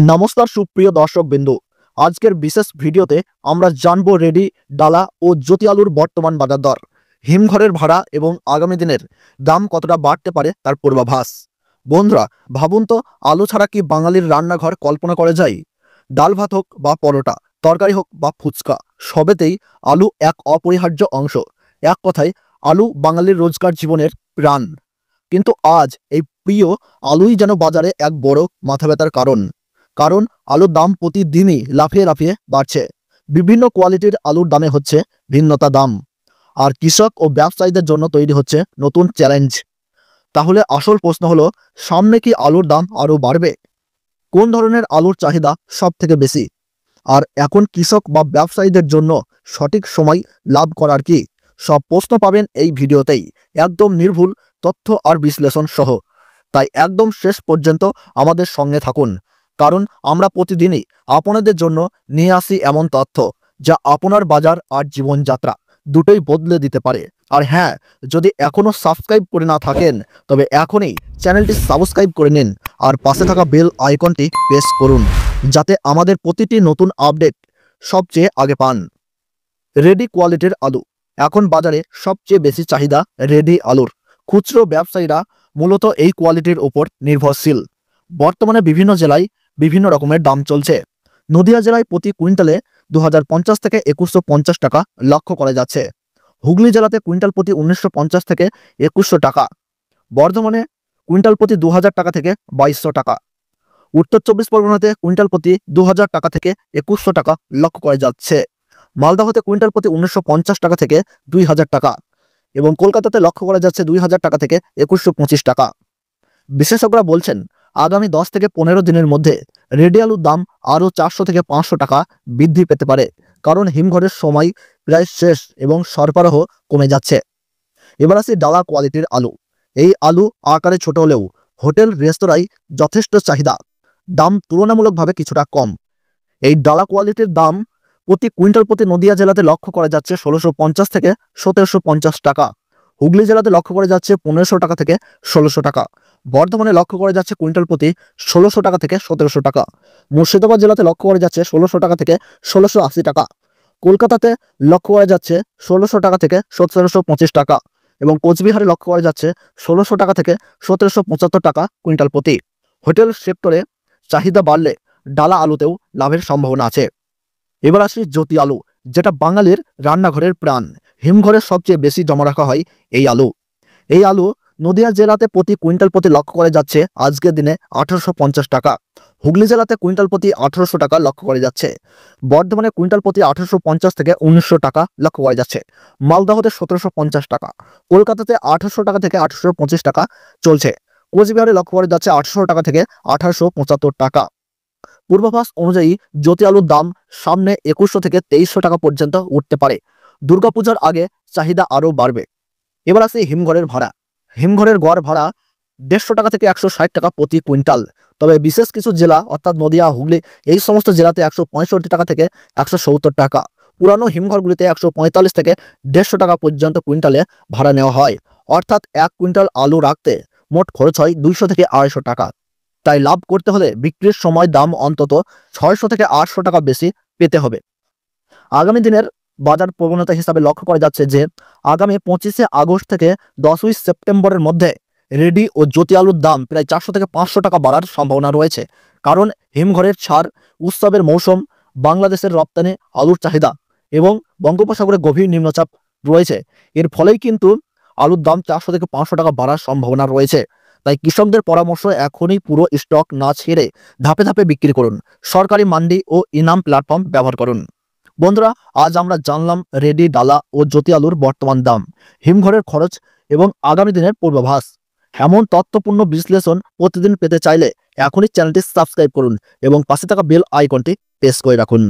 নমস্কার সুপ্রিয় দর্শক বিন্দু, আজকের বিশেষ ভিডিওতে আমরা জানবো রেডি, ডালা ও জ্যোতি আলুর বর্তমান বাজার দর, হিমঘরের ভাড়া এবং আগামী দিনের দাম কতটা বাড়তে পারে তার পূর্বাভাস। বন্ধুরা, ভাবুন তো, আলু ছাড়া কি বাঙালির রান্নাঘর কল্পনা করা যায়? ডাল ভাত হোক বা পরোটা, তরকারি হোক বা ফুচকা, সবেতেই আলু এক অপরিহার্য অংশ। এক কথায়, আলু বাঙালির রোজকার জীবনের প্রাণ। কিন্তু আজ এই প্রিয় আলুই যেন বাজারে এক বড় মাথা ব্যথার কারণ আলুর দাম প্রতিদিনই লাফিয়ে লাফিয়ে বাড়ছে। বিভিন্ন কোয়ালিটির আলুর দামে হচ্ছে ভিন্নতা দাম, আর কৃষক ও ব্যবসায়ীদের জন্য তৈরি হচ্ছে নতুন চ্যালেঞ্জ। তাহলে আসল প্রশ্ন হলো, সামনে কি আলুর দাম আরও বাড়বে? কোন ধরনের আলুর চাহিদা সব থেকে বেশি? আর এখন কৃষক বা ব্যবসায়ীদের জন্য সঠিক সময় লাভ করার কি? সব প্রশ্ন পাবেন এই ভিডিওতেই, একদম নির্ভুল তথ্য আর বিশ্লেষণ সহ। তাই একদম শেষ পর্যন্ত আমাদের সঙ্গে থাকুন, কারণ আমরা প্রতিদিনই আপনাদের জন্য নিয়ে আসি এমন তথ্য যা আপনার বাজার আর জীবনযাত্রা দুটোই বদলে দিতে পারে। আর হ্যাঁ, যদি এখনও সাবস্ক্রাইব করে না থাকেন, তবে এখনই চ্যানেলটি সাবস্ক্রাইব করে নিন আর পাশে থাকা বেল আইকনটি প্রেস করুন, যাতে আমাদের প্রতিটি নতুন আপডেট সবচেয়ে আগে পান। রেডি কোয়ালিটির আলু। এখন বাজারে সবচেয়ে বেশি চাহিদা রেডি আলুর। খুচরো ব্যবসায়ীরা মূলত এই কোয়ালিটির উপর নির্ভরশীল। বর্তমানে বিভিন্ন জেলায় বিভিন্ন রকমের দাম চলছে। নদিয়া জেলায় প্রতি কুইন্টালে 2050 থেকে 2150 টাকা লক্ষ্য করা যাচ্ছে। হুগলি জেলাতে কুইন্টাল প্রতি 1950 থেকে 2100 টাকা। বর্ধমানে কুইন্টাল প্রতি 2000 টাকা থেকে 2200 টাকা। উত্তর 24 পরগনাতে কুইন্টাল প্রতি 2000 টাকা থেকে 2100 টাকা লক্ষ্য করা যাচ্ছে। মালদাহতে কুইন্টাল প্রতি 1950 টাকা থেকে 2000 টাকা এবং কলকাতাতে লক্ষ্য করা যাচ্ছে 2000 টাকা থেকে 2125 টাকা। বিশেষজ্ঞরা বলছেন, আগামী 10 থেকে 15 দিনের মধ্যে রেডি আলুর দাম আরও 400 থেকে 500 টাকা বৃদ্ধি পেতে পারে, কারণ হিমঘরের সময় প্রায় শেষ এবং সরবরাহ কমে যাচ্ছে। এবার আসি ডালা কোয়ালিটির আলু। এই আলু আকারে ছোট হলেও হোটেল রেস্তোরাঁয় যথেষ্ট চাহিদা। দাম তুলনামূলকভাবে কিছুটা কম। এই ডালা কোয়ালিটির দাম প্রতি কুইন্টাল প্রতি নদিয়া জেলাতে লক্ষ্য করা যাচ্ছে 1650 থেকে 1750 টাকা। হুগলি জেলাতে লক্ষ্য করা যাচ্ছে 1500 টাকা থেকে 1600 টাকা। বর্ধমানে লক্ষ্য করা যাচ্ছে কুইন্টাল প্রতি 1600 টাকা থেকে 1700 টাকা। মুর্শিদাবাদ জেলাতে লক্ষ্য করা যাচ্ছে 1600 টাকা থেকে 1680 টাকা। কলকাতাতে লক্ষ্য করা যাচ্ছে 1600 টাকা থেকে 1725 টাকা এবং কোচবিহারে লক্ষ্য করা যাচ্ছে 1600 টাকা থেকে 1775 টাকা কুইন্টাল প্রতি। হোটেল সেক্টরে চাহিদা বাড়লে ডালা আলুতেও লাভের সম্ভাবনা আছে। এবার আসি জ্যোতি আলু, যেটা বাঙালির রান্নাঘরের প্রাণ। হিমঘরে সবচেয়ে বেশি জমা রাখা হয় এই আলু। এই আলু নদিয়া জেলাতে প্রতি কুইন্টাল প্রতি লক্ষ্য করা যাচ্ছে আজকের দিনে 1850 টাকা। হুগলি জেলাতে কুইন্টাল প্রতি 1800 টাকা লক্ষ্য করা যাচ্ছে। বর্ধমানে কুইন্টাল প্রতি 1850 থেকে 1900 টাকা লক্ষ্য করা যাচ্ছে। মালদাহতে 1750 টাকা। কলকাতাতে 1800 টাকা থেকে 1825 টাকা চলছে। কোচবিহারে লক্ষ্য করা যাচ্ছে 1800 টাকা থেকে 1875 টাকা। পূর্বাভাস অনুযায়ী জ্যোতি আলুর দাম সামনে 2100 থেকে 2300 টাকা পর্যন্ত উঠতে পারে। দুর্গাপূজার আগে চাহিদা আরও বাড়বে। এবার আসি হিমঘরের ভাড়া। হিমঘরের গড় ভাড়া 150 টাকা থেকে 160 টাকা প্রতি কুইন্টাল। তবে বিশেষ কিছু জেলা অর্থাৎ নদিয়া, হুগলি এই সমস্ত জেলাতে 165 টাকা থেকে 170 টাকা। পুরানো হিমঘরগুলিতে 145 থেকে 150 টাকা পর্যন্ত কুইন্টালে ভাড়া নেওয়া হয়। অর্থাৎ 1 কুইন্টাল আলু রাখতে মোট খরচ হয় 200 থেকে 250 টাকা। তাই লাভ করতে হলে বিক্রির সময় দাম অন্তত 600 থেকে 800 টাকা বেশি পেতে হবে। আগামী দিনের বাজার প্রবণতা হিসাবে লক্ষ্য করা যাচ্ছে যে আগামী 25শে আগস্ট থেকে 10ই সেপ্টেম্বরের মধ্যে রেডি ও জ্যোতি আলুর দাম প্রায় 400 থেকে 500 টাকা বাড়ার সম্ভাবনা রয়েছে। কারণ হিমঘরের ছাড়, উৎসবের মৌসুম, বাংলাদেশের রপ্তানি আলুর চাহিদা এবং বঙ্গোপসাগরে গভীর নিম্নচাপ রয়েছে। এর ফলেই কিন্তু আলুর দাম 400 থেকে 500 টাকা বাড়ার সম্ভাবনা রয়েছে। তাই কৃষকদের পরামর্শ, এখনই পুরো স্টক না ছেড়ে ধাপে ধাপে বিক্রি করুন। সরকারি মান্ডি ও ইনাম প্ল্যাটফর্ম ব্যবহার করুন। বন্ধুরা, আজ আমরা জানলাম রেডি, ডালা ও জ্যোতি আলুর বর্তমান দাম, হিমঘরের খরচ এবং আগামী দিনের পূর্বাভাস। এমন তথ্যপূর্ণ বিশ্লেষণ প্রতিদিন পেতে চাইলে এখনই চ্যানেলটি সাবস্ক্রাইব করুন এবং পাশে থাকা বেল আইকনটি প্রেস করে রাখুন।